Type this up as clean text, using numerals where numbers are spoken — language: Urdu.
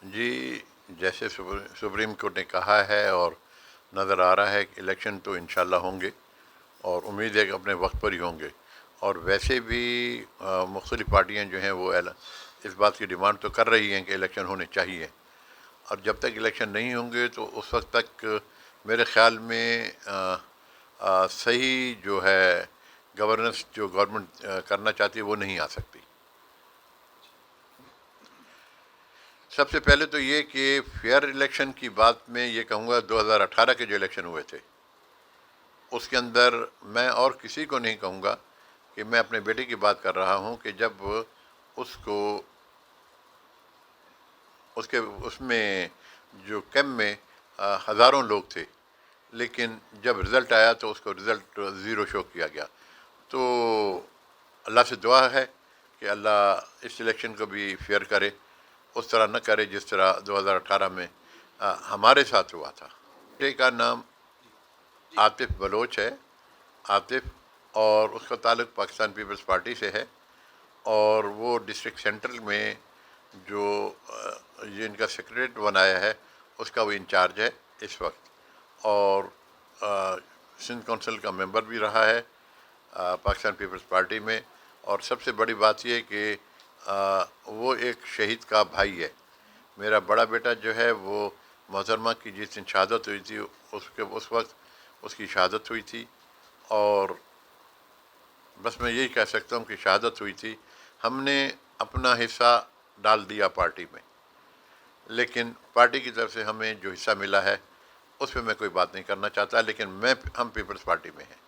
جی، جیسے سپریم کورٹ نے کہا ہے اور نظر آ رہا ہے کہ الیکشن تو انشاءاللہ ہوں گے، اور امید ہے کہ اپنے وقت پر ہی ہوں گے۔ اور ویسے بھی مختلف پارٹیاں جو ہیں وہ اس بات کی ڈیمانڈ تو کر رہی ہیں کہ الیکشن ہونے چاہیے، اور جب تک الیکشن نہیں ہوں گے تو اس وقت تک میرے خیال میں صحیح جو ہے گورننس جو گورنمنٹ کرنا چاہتی ہے وہ نہیں آ سکتی۔ سب سے پہلے تو یہ کہ فیئر الیکشن کی بات میں یہ کہوں گا، 2018 کے جو الیکشن ہوئے تھے اس کے اندر میں اور کسی کو نہیں کہوں گا کہ میں اپنے بیٹے کی بات کر رہا ہوں کہ جب اس کو اس میں جو کیمپ میں ہزاروں لوگ تھے، لیکن جب رزلٹ آیا تو اس کو رزلٹ زیرو شو کیا گیا۔ تو اللہ سے دعا ہے کہ اللہ اس الیکشن کو بھی فیئر کرے، اس طرح نہ کرے جس طرح 2018 میں ہمارے ساتھ ہوا تھا۔ بیٹے کا نام عاطف بلوچ ہے، عاطف، اور اس کا تعلق پاکستان پیپلز پارٹی سے ہے، اور وہ ڈسٹرکٹ سینٹرل میں جو یہ ان کا سیکریٹریٹ بنایا ہے اس کا وہ انچارج ہے اس وقت، اور سندھ کونسل کا ممبر بھی رہا ہے پاکستان پیپلز پارٹی میں۔ اور سب سے بڑی بات یہ کہ وہ ایک شہید کا بھائی ہے۔ میرا بڑا بیٹا جو ہے وہ محترمہ کی جس دن شہادت ہوئی تھی اس وقت اس کی شہادت ہوئی تھی، اور بس میں یہی کہہ سکتا ہوں کہ شہادت ہوئی تھی۔ ہم نے اپنا حصہ ڈال دیا پارٹی میں، لیکن پارٹی کی طرف سے ہمیں جو حصہ ملا ہے اس پہ میں کوئی بات نہیں کرنا چاہتا، لیکن ہم پیپلز پارٹی میں ہیں۔